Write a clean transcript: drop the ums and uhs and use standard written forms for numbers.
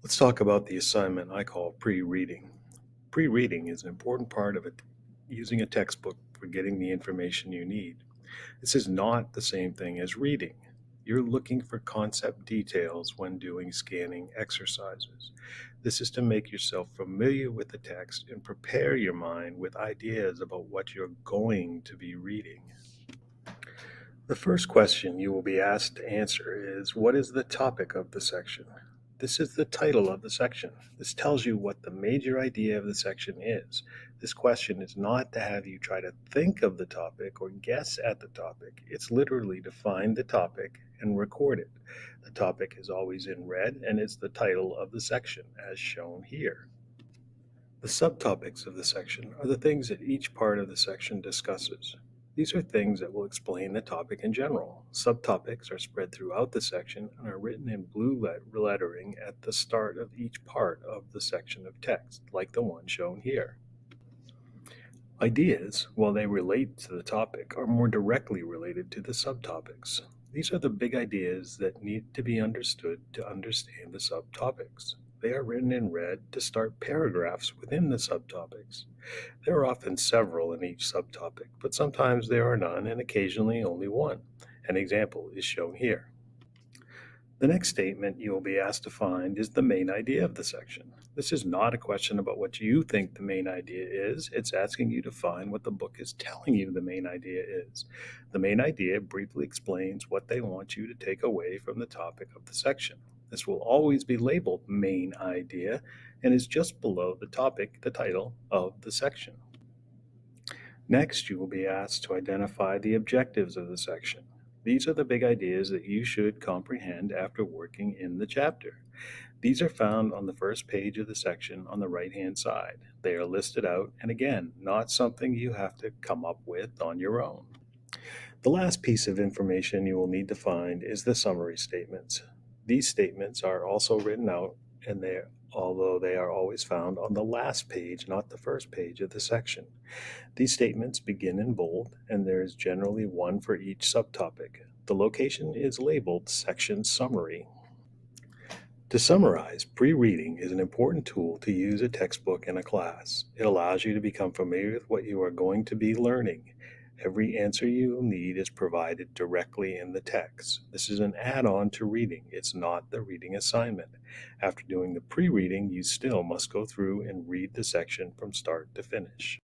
Let's talk about the assignment I call pre-reading. Pre-reading is an important part of it, using a textbook for getting the information you need. This is not the same thing as reading. You're looking for concept details when doing scanning exercises. This is to make yourself familiar with the text and prepare your mind with ideas about what you're going to be reading. The first question you will be asked to answer is, what is the topic of the section? This is the title of the section. This tells you what the major idea of the section is. This question is not to have you try to think of the topic or guess at the topic. It's literally to find the topic and record it. The topic is always in red and is the title of the section, as shown here. The subtopics of the section are the things that each part of the section discusses. These are things that will explain the topic in general. Subtopics are spread throughout the section and are written in blue lettering at the start of each part of the section of text, like the one shown here. Ideas, while they relate to the topic, are more directly related to the subtopics. These are the big ideas that need to be understood to understand the subtopics. They are written in red to start paragraphs within the subtopics. There are often several in each subtopic, but sometimes there are none and occasionally only one. An example is shown here. The next statement you will be asked to find is the main idea of the section. This is not a question about what you think the main idea is. It's asking you to find what the book is telling you the main idea is. The main idea briefly explains what they want you to take away from the topic of the section. This will always be labeled main idea and is just below the topic, the title of the section. Next, you will be asked to identify the objectives of the section. These are the big ideas that you should comprehend after working in the chapter. These are found on the first page of the section on the right-hand side. They are listed out, and again, not something you have to come up with on your own. The last piece of information you will need to find is the summary statements. These statements are also written out, and although they are always found on the last page, not the first page of the section. These statements begin in bold, and there is generally one for each subtopic. The location is labeled Section Summary. To summarize, pre-reading is an important tool to use a textbook in a class. It allows you to become familiar with what you are going to be learning. Every answer you will need is provided directly in the text. This is an add-on to reading. It's not the reading assignment. After doing the pre-reading, you still must go through and read the section from start to finish.